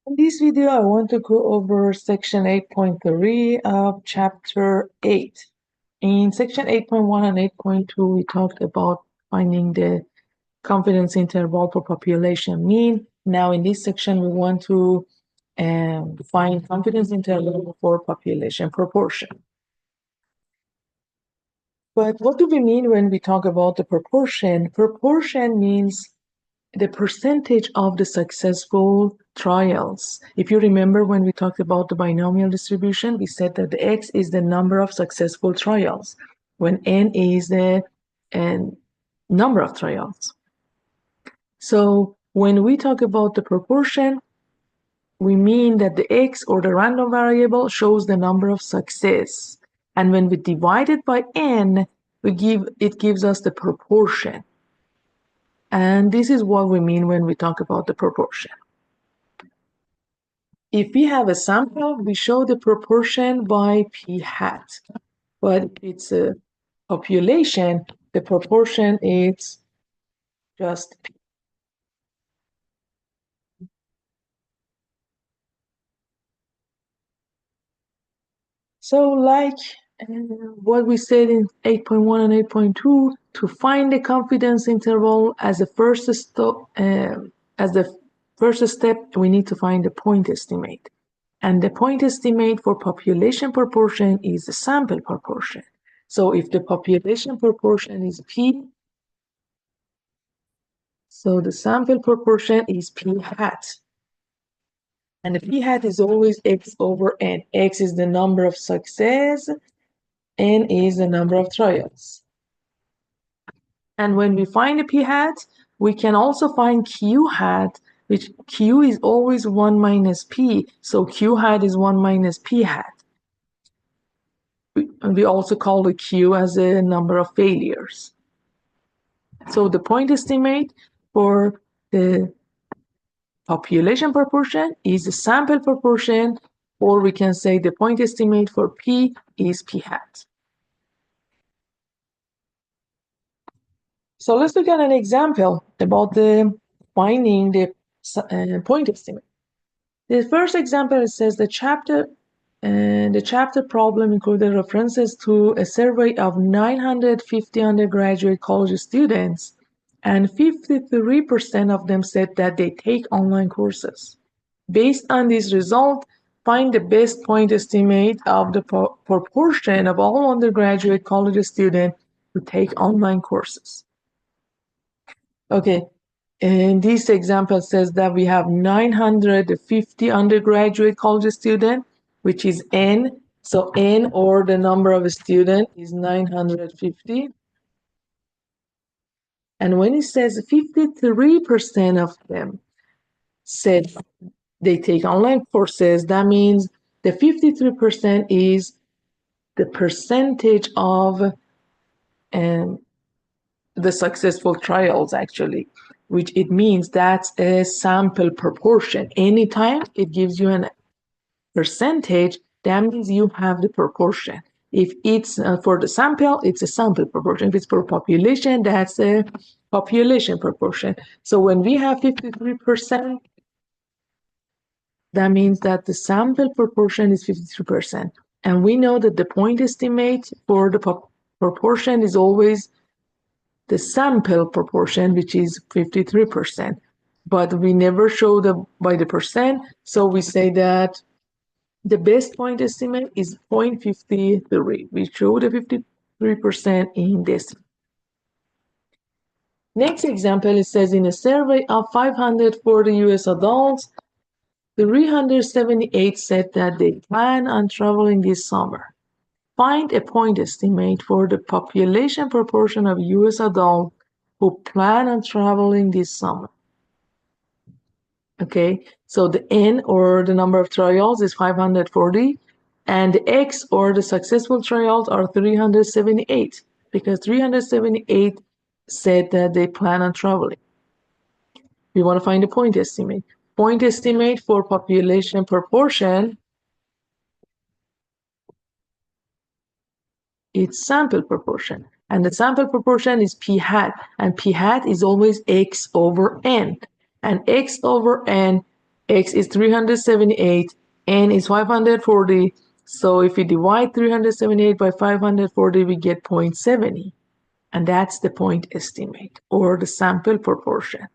In this video, I want to go over section 8.3 of chapter 8. In section 8.1 and 8.2, we talked about finding the confidence interval for population mean. Now in this section, we want to find confidence interval for population proportion. But what do we mean when we talk about the proportion? Proportion means the percentage of the successful trials. If you remember when we talked about the binomial distribution, we said that the x is the number of successful trials, when n is the number of trials. So when we talk about the proportion, we mean that the x, or the random variable, shows the number of success. And when we divide it by n, it gives us the proportion. And this is what we mean when we talk about the proportion. If we have a sample, we show the proportion by p hat. But if it's a population, the proportion is just p. So like what we said in 8.1 and 8.2, to find the confidence interval as the first step, we need to find the point estimate. And the point estimate for population proportion is the sample proportion. So if the population proportion is p, so the sample proportion is p hat. And the p hat is always x over n. X is the number of success, n is the number of trials. And when we find a p hat, we can also find q hat, which q is always 1 minus p. So q hat is 1 minus p hat. We also call the q as a number of failures. So the point estimate for the population proportion is the sample proportion, or we can say the point estimate for p is p hat. So let's look at an example about the finding the point estimate. The first example says the chapter problem included references to a survey of 950 undergraduate college students, and 53% of them said that they take online courses. Based on this result, find the best point estimate of the proportion of all undergraduate college students who take online courses. Okay, and this example says that we have 950 undergraduate college students, which is n. So n, or the number of students, is 950. And when it says 53% of them said they take online courses, that means the 53% is the percentage of the successful trials, actually, which it means that's a sample proportion. Anytime it gives you a percentage, that means you have the proportion. If it's for the sample, it's a sample proportion. If it's for population, that's a population proportion. So when we have 53%, that means that the sample proportion is 53%. And we know that the point estimate for the proportion is always the sample proportion, which is 53%. But we never show by the percent, so we say that the best point estimate is 0.53. We show the 53% in this. Next example, it says in a survey of 540 US adults, 378 said that they plan on traveling this summer. Find a point estimate for the population proportion of US adults who plan on traveling this summer. Okay, so the n, or the number of trials, is 540, and the x, or the successful trials, are 378, because 378 said that they plan on traveling. We want to find the point estimate. Point estimate for population proportion, it's sample proportion, and the sample proportion is p hat, and p hat is always x over n, and x over n X is 378, N is 540. So if we divide 378 by 540, we get 0.70. And that's the point estimate or the sample proportion.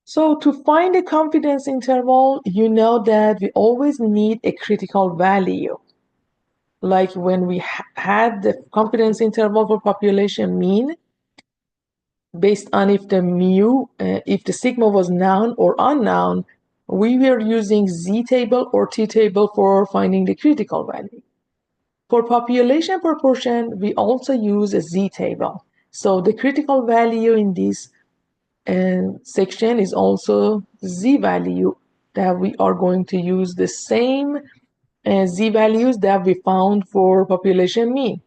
So to find a confidence interval, you know that we always need a critical value. Like when we had the confidence interval for population mean, based on if the mu, if the sigma was noun or unknown, we were using Z table or T table for finding the critical value. For population proportion, we also use a Z table. So the critical value in this section is also Z value that we are going to use the same Z values that we found for population mean.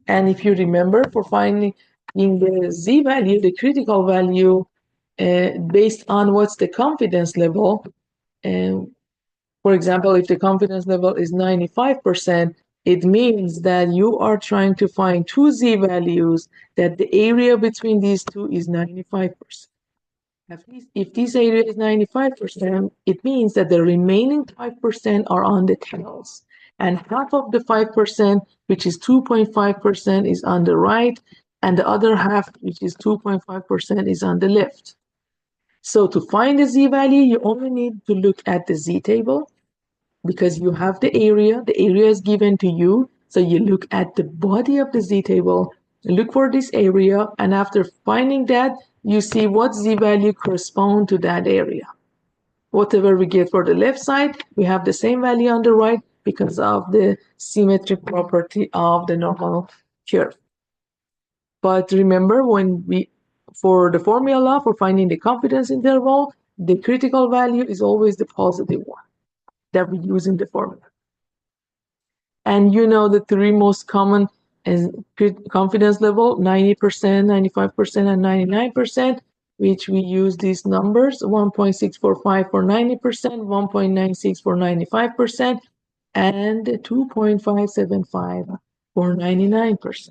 And if you remember, for finding the Z value, the critical value, based on what's the confidence level, for example, if the confidence level is 95%, it means that you are trying to find two Z values that the area between these two is 95%. At least if this area is 95%, it means that the remaining 5% are on the tails. And half of the 5%, which is 2.5%, is on the right, and the other half, which is 2.5%, is on the left. So to find the Z value, you only need to look at the Z table because you have the area is given to you. So you look at the body of the Z table, look for this area, and after finding that, you see what Z value correspond to that area. Whatever we get for the left side, we have the same value on the right because of the symmetric property of the normal curve. But remember, for the formula for finding the confidence interval, the critical value is always the positive one that we use in the formula. And you know the three most common confidence level, 90%, 95%, and 99%, which we use these numbers, 1.645 for 90%, 1.96 for 95%, and 2.575 for 99%.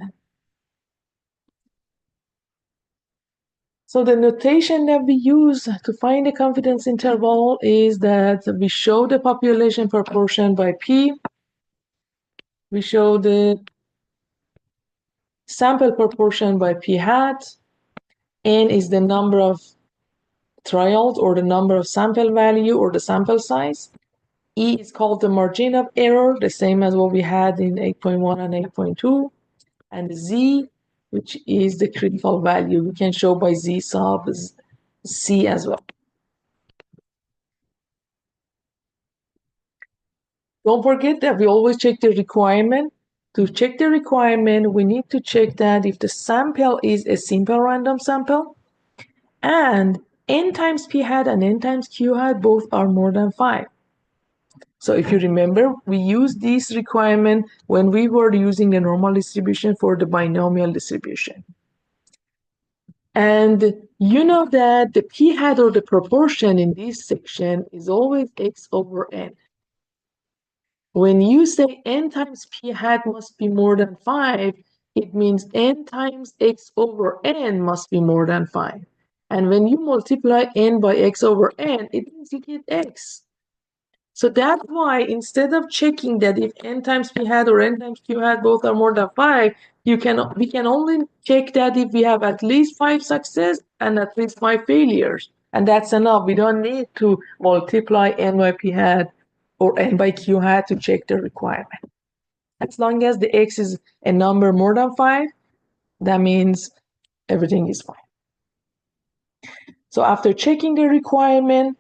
So the notation that we use to find the confidence interval is that we show the population proportion by P. We show the sample proportion by P hat. N is the number of trials or the number of sample value or the sample size. E is called the margin of error, the same as what we had in 8.1 and 8.2. And Z, which is the critical value, we can show by Z sub C as well. Don't forget that we always check the requirement. To check the requirement, we need to check that if the sample is a simple random sample and N times P hat and N times Q hat both are more than 5. So if you remember, we used this requirement when we were using the normal distribution for the binomial distribution. And you know that the P hat or the proportion in this section is always X over N. When you say N times P hat must be more than 5, it means N times X over N must be more than 5. And when you multiply N by X over N, it means you get X. So that's why instead of checking that if N times P hat or N times Q hat both are more than 5, we can only check that if we have at least 5 success and at least 5 failures. And that's enough. We don't need to multiply N by P hat or N by Q hat to check the requirement. As long as the X is a number more than 5, that means everything is fine. So after checking the requirement,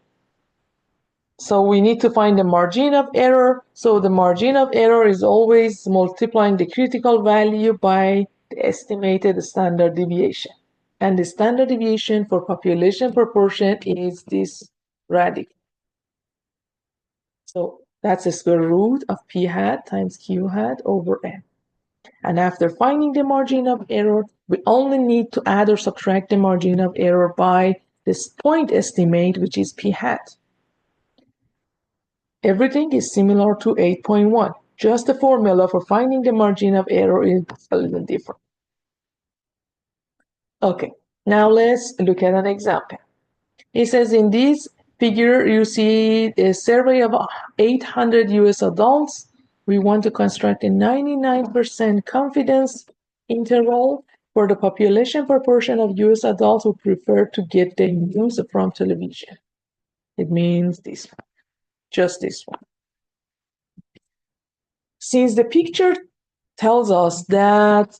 so we need to find the margin of error. So the margin of error is always multiplying the critical value by the estimated standard deviation. And the standard deviation for population proportion is this radical. So that's the square root of P hat times Q hat over N. And after finding the margin of error, we only need to add or subtract the margin of error by this point estimate, which is P hat. Everything is similar to 8.1. Just the formula for finding the margin of error is a little different. Okay, Now let's look at an example. It says in this figure, you see a survey of 800 US adults. We want to construct a 99% confidence interval for the population proportion of US adults who prefer to get their news from television. It means this one, just this one. Since the picture tells us that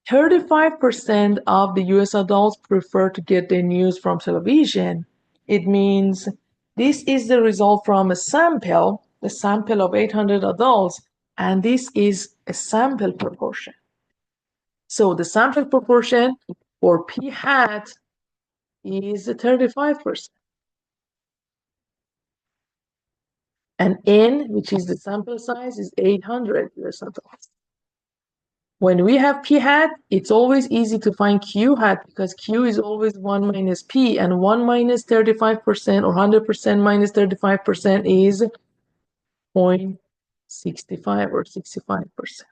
35% of the US adults prefer to get their news from television, it means this is the result from a sample of 800 adults, and this is a sample proportion. So the sample proportion for p hat is 35%. And n, which is the sample size, is 800 US adults. When we have p hat, it's always easy to find q hat because q is always 1 minus p, and 1 minus 35% or 100% minus 35% is 0.65 or 65%.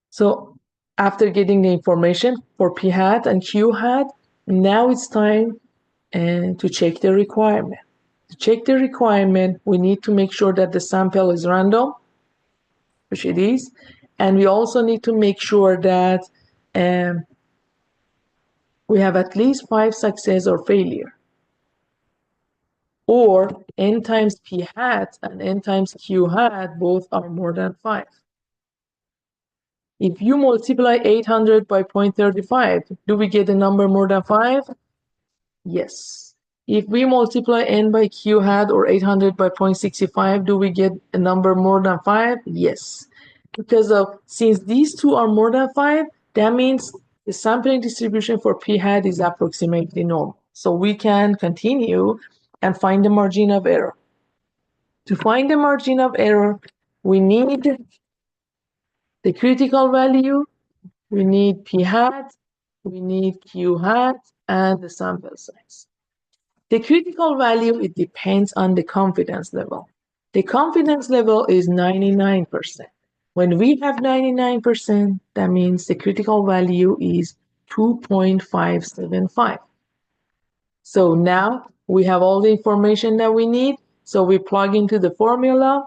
So after getting the information for p hat and q hat, now it's time to check the requirement. To check the requirement, we need to make sure that the sample is random, which it is, and we also need to make sure that we have at least 5 success or failure, or n times p hat and n times q hat both are more than 5. If you multiply 800 by 0.35, do we get a number more than 5? Yes. If we multiply n by q hat or 800 by 0.65, do we get a number more than 5? Yes. Because since these two are more than 5, that means the sampling distribution for p hat is approximately normal. So we can continue and find the margin of error. To find the margin of error, we need the critical value, we need p hat, we need q hat, and the sample size. The critical value, it depends on the confidence level. The confidence level is 99%. When we have 99%, that means the critical value is 2.575. So now we have all the information that we need. So we plug into the formula.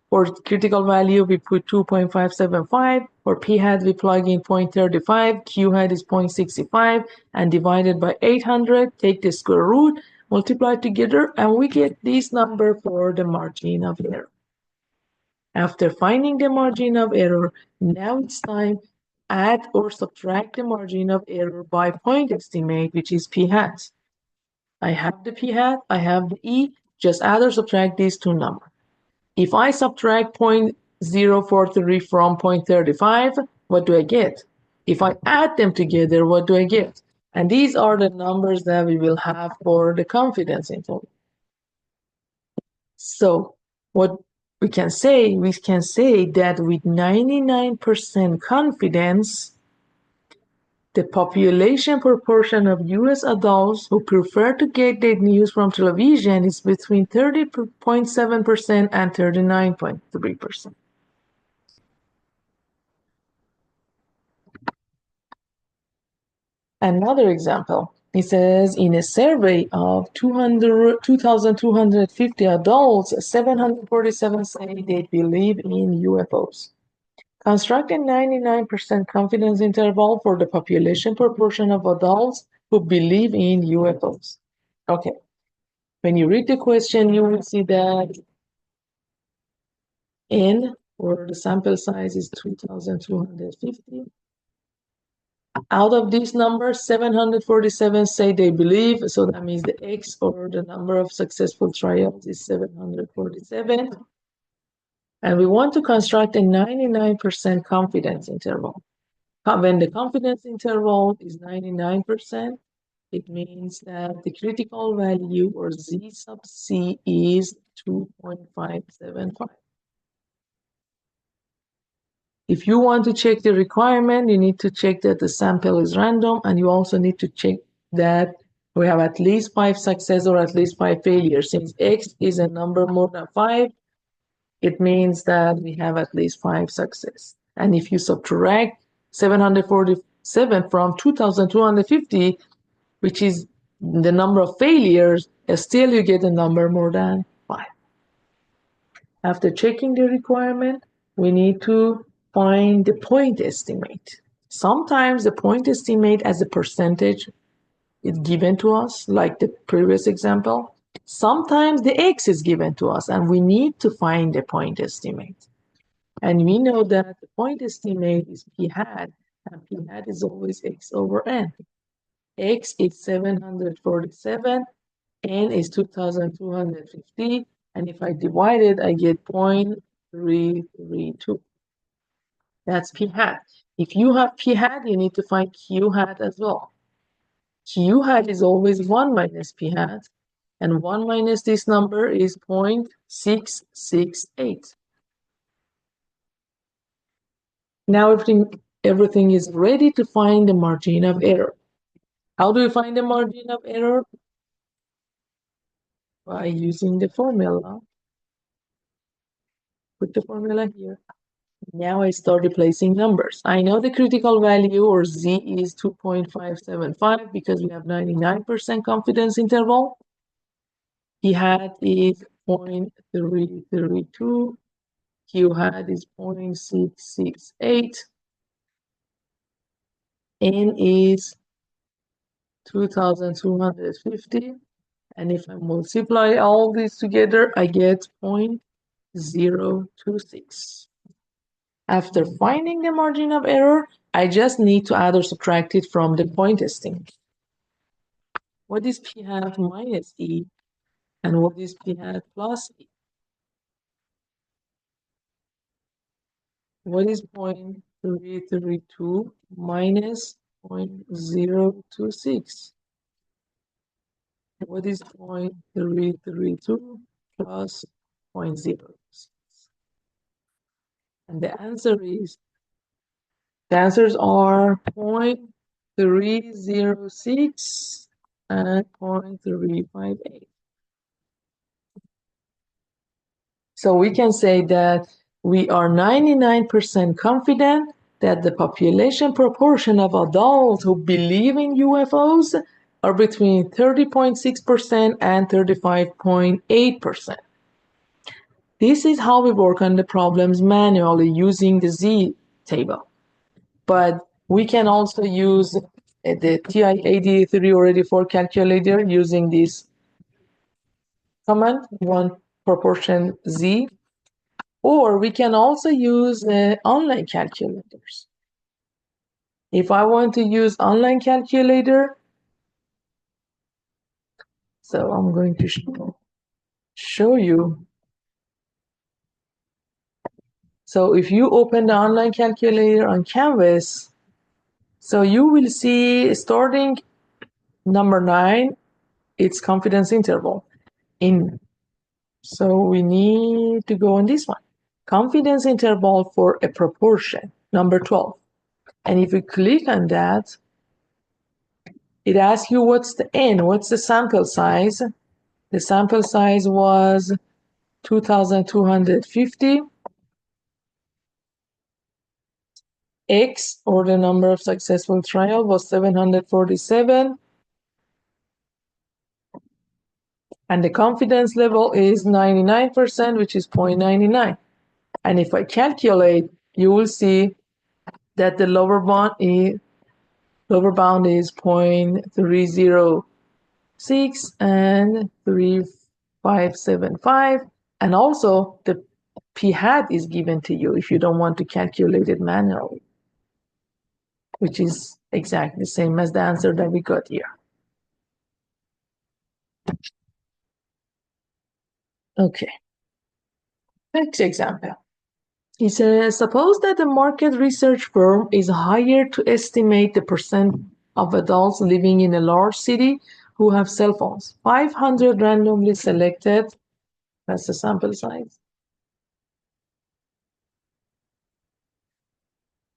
For critical value, we put 2.575. For p hat, we plug in 0.35. Q hat is 0.65. And divided by 800, take the square root, multiply together, and we get this number for the margin of error. After finding the margin of error, now it's time to add or subtract the margin of error by point estimate, which is p hat. I have the p hat, I have the e, just add or subtract these two numbers. If I subtract 0.043 from 0.35, what do I get? If I add them together, what do I get? And these are the numbers that we will have for the confidence interval. So what we can say that with 99% confidence, the population proportion of US adults who prefer to get their news from television is between 30.7% and 39.3%. Another example, it says in a survey of 2,250 adults, 747 say they believe in UFOs. Construct a 99% confidence interval for the population proportion of adults who believe in UFOs. Okay, when you read the question, you will see that N, or the sample size, is 2,250. Out of these numbers, 747 say they believe, so that means the X, or the number of successful trials, is 747. And we want to construct a 99% confidence interval. When the confidence interval is 99%, it means that the critical value, or Z sub C, is 2.575. If you want to check the requirement, you need to check that the sample is random, and you also need to check that we have at least 5 success or at least 5 failures. Since X is a number more than 5, it means that we have at least 5 success. And if you subtract 747 7 from 2,250, which is the number of failures, still you get a number more than 5. After checking the requirement, we need to find the point estimate. Sometimes the point estimate as a percentage is given to us, like the previous example. Sometimes the x is given to us, and we need to find the point estimate. And we know that the point estimate is p hat, and p hat is always x over n. X is 747, n is 2,250, and if I divide it, I get 0.332. That's p hat. If you have p hat, you need to find q hat as well. Q hat is always 1 minus p hat, and 1 minus this number is 0.668. Now everything is ready to find the margin of error. How do we find the margin of error? By using the formula. Put the formula here. Now I start replacing numbers. I know the critical value, or z, is 2.575 because we have 99% confidence interval. P hat is 0.332. Q hat is 0.668. N is 2,250. And if I multiply all these together, I get 0.026. After finding the margin of error, I just need to add or subtract it from the point estimate. What is p hat minus e? And what is p hat plus e? What is 0.332 minus 0.026? What is 0.332 plus 0.06? And the answers are 0.306 and 0.358. So we can say that we are 99% confident that the population proportion of adults who believe in UFOs are between 30.6% and 35.8%. This is how we work on the problems manually using the Z table. But we can also use the TI-83 or 84 calculator using this command, one proportion Z, or we can also use online calculators. If I want to use online calculator, so I'm going to show you. So if you open the online calculator on Canvas, so you will see starting number 9, it's confidence interval. So we need to go on this one. Confidence interval for a proportion, number 12. And if you click on that, it asks you what's the n, what's the sample size. The sample size was 2,250. X, or the number of successful trials, was 747. And the confidence level is 99%, which is 0.99. And if I calculate, you will see that the lower bound is 0.306 and 3575. And also the p hat is given to you if you don't want to calculate it manually, which is exactly the same as the answer that we got here. Okay. Next example. It says, suppose that the market research firm is hired to estimate the percent of adults living in a large city who have cell phones. 500 randomly selected, that's the sample size.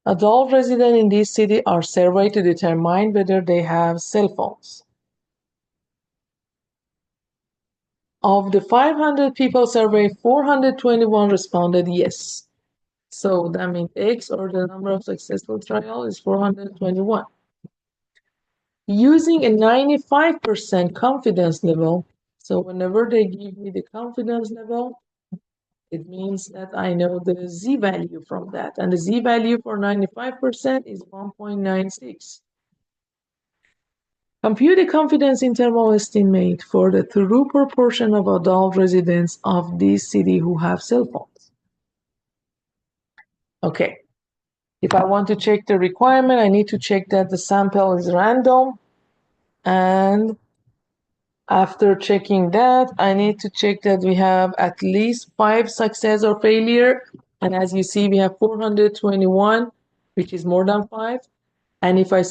Adult residents in this city are surveyed to determine whether they have cell phones. Of the 500 people surveyed, 421 responded yes. So that means X, or the number of successful trials, is 421. Using a 95% confidence level, so whenever they give me the confidence level, it means that I know the z-value from that. And the z-value for 95% is 1.96. Compute a confidence interval estimate for the true proportion of adult residents of this city who have cell phones. Okay. If I want to check the requirement, I need to check that the sample is random. And after checking that, I need to check that we have at least 5 success or failure. And as you see, we have 421, which is more than 5. And if I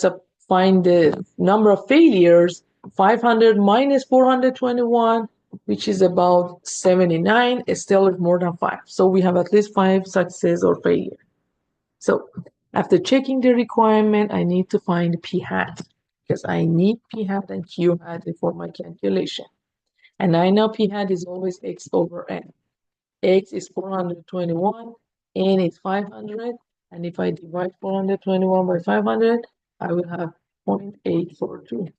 find the number of failures, 500 minus 421, which is about 79, it still is more than 5. So we have at least 5 success or failure. So after checking the requirement, I need to find p hat, because I need p hat and q hat for my calculation. And I know p hat is always x over n. X is 421, n is 500, and if I divide 421 by 500, I will have 0.842.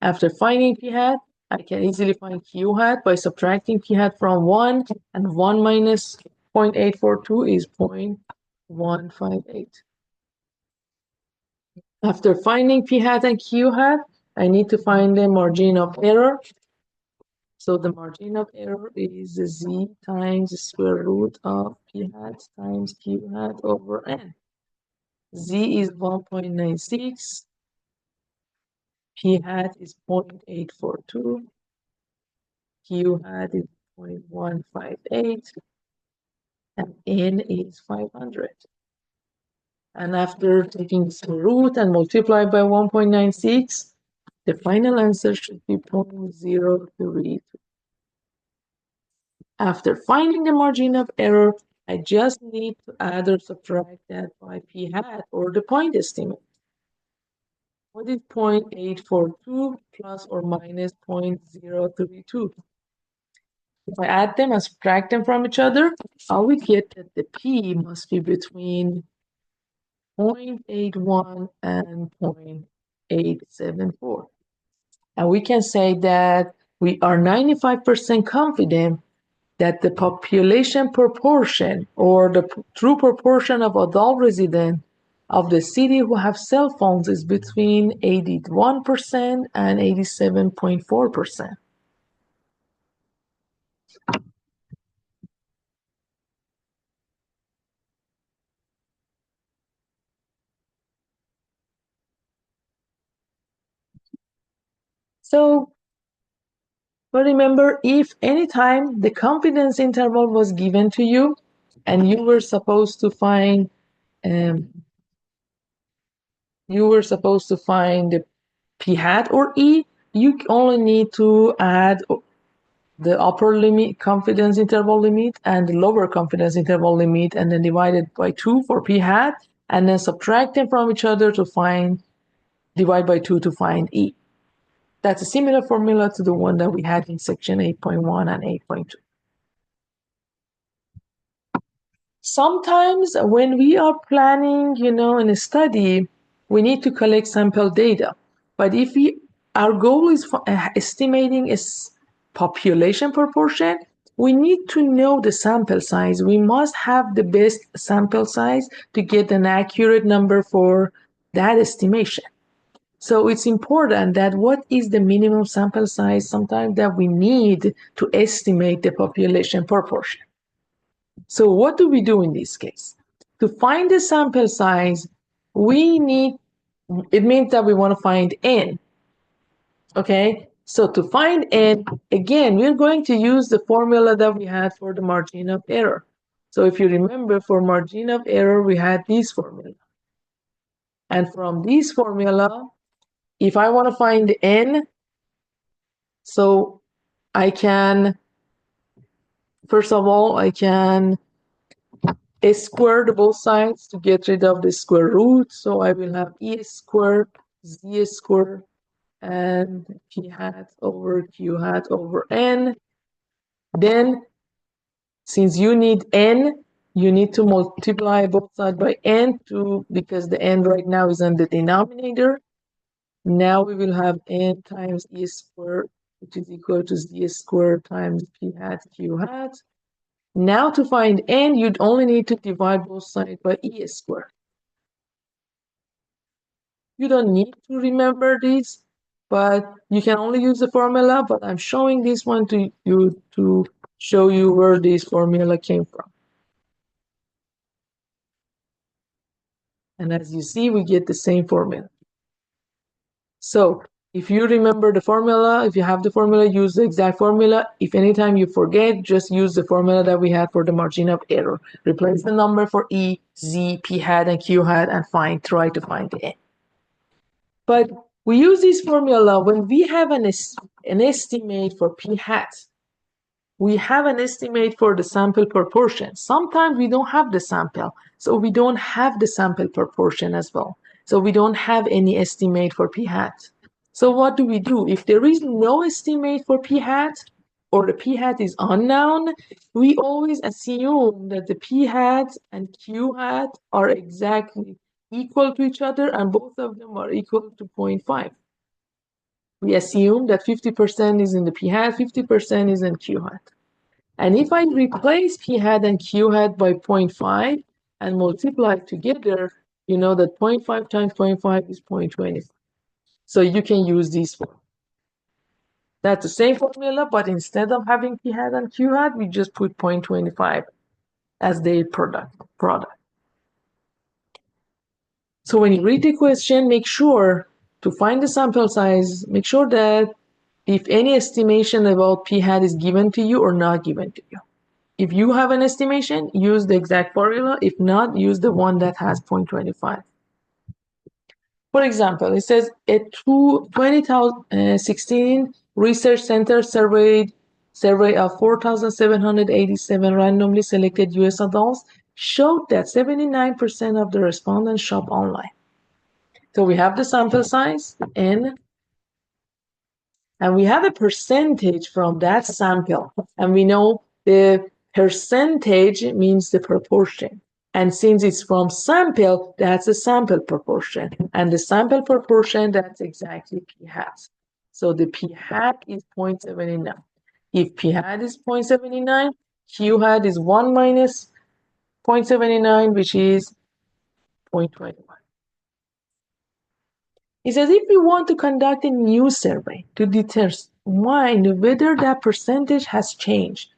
After finding p hat, I can easily find q hat by subtracting p hat from 1, and 1 minus 0.842 is 0.158. After finding p hat and q hat, I need to find the margin of error. So the margin of error is z times the square root of p hat times q hat over n. Z is 1.96, p hat is 0.842, q hat is 0.158, and n is 500. And after taking the square root and multiply by 1.96, the final answer should be 0.032. After finding the margin of error, I just need to add or subtract that by p hat, or the point estimate. What is 0.842 plus or minus 0.032? If I add them and subtract them from each other, I will get that the p must be between 0.81 and 0.874. And we can say that we are 95% confident that the population proportion, or the true proportion of adult residents of the city who have cell phones, is between 81% and 87.4%. So, but remember, if anytime the confidence interval was given to you and you were supposed to find the p hat or e, you only need to add the upper limit confidence interval limit and the lower confidence interval limit, and then divide it by 2 for p hat, and then subtract them from each other to divide by 2 to find e. That's a similar formula to the one that we had in section 8.1 and 8.2. Sometimes when we are planning, in a study, we need to collect sample data. But if our goal is estimating a population proportion, we need to know the sample size. We must have the best sample size to get an accurate number for that estimation. So it's important that what is the minimum sample size sometimes that we need to estimate the population proportion. So what do we do in this case? To find the sample size, it means that we want to find n. Okay, so to find n, again, we're going to use the formula that we had for the margin of error. So if you remember, for margin of error, we had this formula. And from this formula, if I want to find n, so I can, first of all, I can square both sides to get rid of the square root. So I will have e squared, z squared, and p hat over q hat over n. Then, since you need n, You need to multiply both sides by n because the n right now is on the denominator. Now we will have n times e squared, which is equal to z squared times p hat q hat. Now to find n, you'd only need to divide both sides by e squared. You don't need to remember this, but you can only use the formula, but I'm showing this one to you to show you where this formula came from. And as you see, we get the same formula. So if you remember the formula, if you have the formula, use the exact formula. If anytime you forget, just use the formula that we had for the margin of error. Replace the number for E, Z, P hat, and Q hat, and try to find the N. But we use this formula when we have an estimate for P hat. We have an estimate for the sample proportion. Sometimes we don't have the sample, so we don't have the sample proportion as well. So we don't have any estimate for P hat. So what do we do? If there is no estimate for P hat, or the P hat is unknown, we always assume that the P hat and Q hat are exactly equal to each other and both of them are equal to 0.5. We assume that 50% is in the P hat, 50% is in Q hat. And if I replace P hat and Q hat by 0.5 and multiply together, you know that 0.5 times 0.5 is 0.25. So you can use this one. That's the same formula, but instead of having P hat and Q hat, we just put 0.25 as their product. So when you read the question, make sure to find the sample size, make sure that if any estimation about P hat is given to you or not given to you. If you have an estimation, use the exact formula. If not, use the one that has 0.25. For example, it says a 2016 research center survey of 4,787 randomly selected US adults showed that 79% of the respondents shop online. So we have the sample size, N, and we have a percentage from that sample. And we know the percentage means the proportion. And since it's from sample, that's a sample proportion. And the sample proportion, that's exactly p hat. So the p hat is 0.79. If p hat is 0.79, q hat is 1 minus 0.79, which is 0.21. It says if we want to conduct a new survey to determine whether that percentage has changed,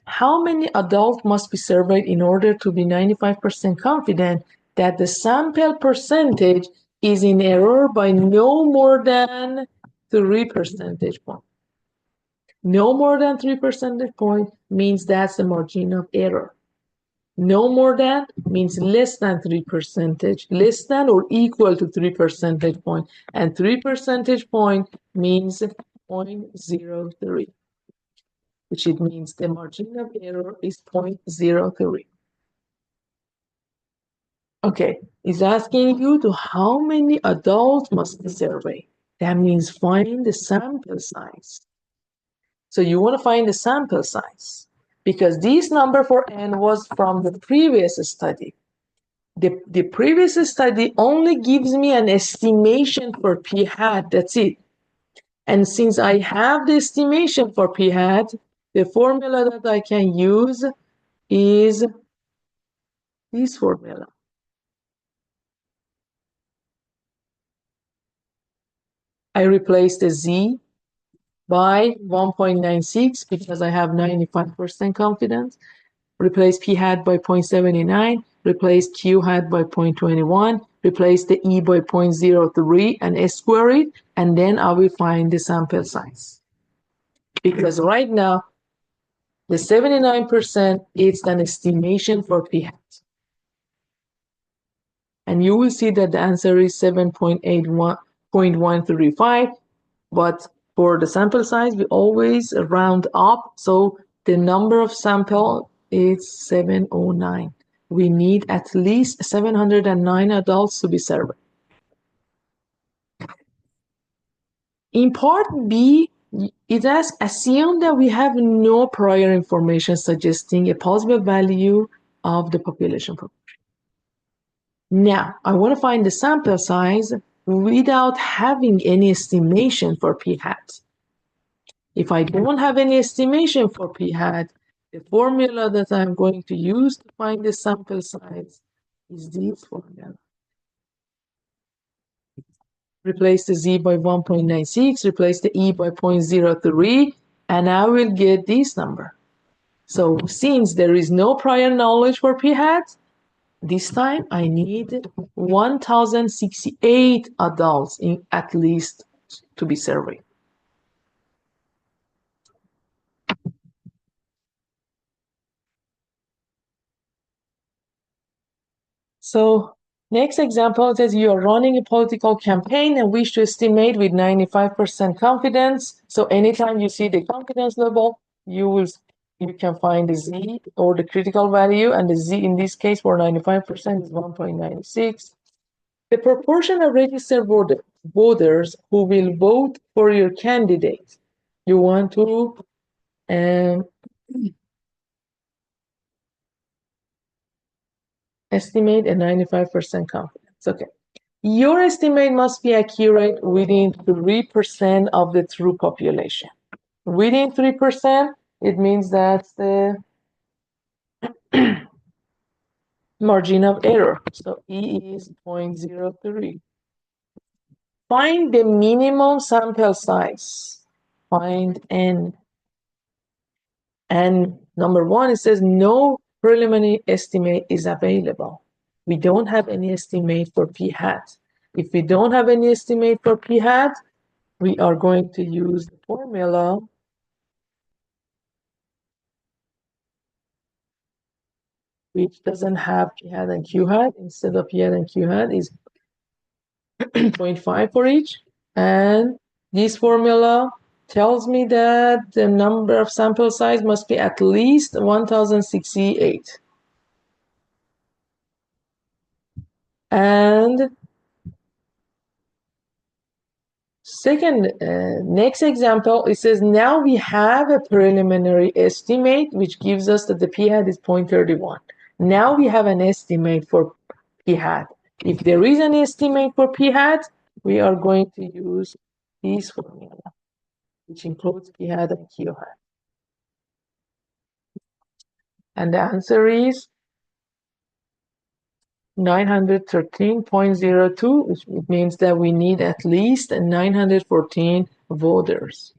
how many adults must be surveyed in order to be 95% confident that the sample percentage is in error by no more than 3 percentage points? No more than 3 percentage points means that's the margin of error. No more than means less than 3%, less than or equal to 3 percentage point, and 3 percentage point means 0.03, which it means the margin of error is 0.03. Okay, it's asking you to how many adults must be surveyed. That means find the sample size. So you want to find the sample size because this number for n was from the previous study. The previous study only gives me an estimation for p hat, that's it. And since I have the estimation for p hat, the formula that I can use is this formula. I replace the z by 1.96 because I have 95% confidence. Replace p hat by 0.79, replace q hat by 0.21, replace the e by 0.03 and square it, and then I will find the sample size. Because right now, the 79% is an estimation for p hat. And you will see that the answer is 7.135, but for the sample size, we always round up, so the number of sample is 709. We need at least 709 adults to be surveyed. In part B, it asks, assume that we have no prior information suggesting a possible value of the population. Now, I want to find the sample size without having any estimation for p hat. If I don't have any estimation for p hat, the formula that I'm going to use to find the sample size is this formula. Replace the z by 1.96, replace the e by 0.03, and I will get this number. So since there is no prior knowledge for p hat, this time I need 1,068 adults at least to be surveyed. So next example says you are running a political campaign and wish to estimate with 95% confidence. So anytime you see the confidence level, you can find the z or the critical value, and the z in this case for 95% is 1.96. The proportion of registered voters who will vote for your candidate. You want to estimate a 95% confidence. Okay. Your estimate must be accurate within 3% of the true population. Within 3%, it means that's the margin of error. So E is 0.03. Find the minimum sample size. Find N. And number one, it says no preliminary estimate is available. We don't have any estimate for p hat. If we don't have any estimate for p hat, we are going to use the formula which doesn't have p hat and q hat. Instead of p hat and q hat is 0.5 for each. And this formula tells me that the number of sample size must be at least 1,068. And next example, it says now we have a preliminary estimate which gives us that the p hat is 0.31. Now we have an estimate for p hat. If there is an estimate for p hat, we are going to use this formula, which includes p hat and q hat. And the answer is 913.02, which means that we need at least 914 voters.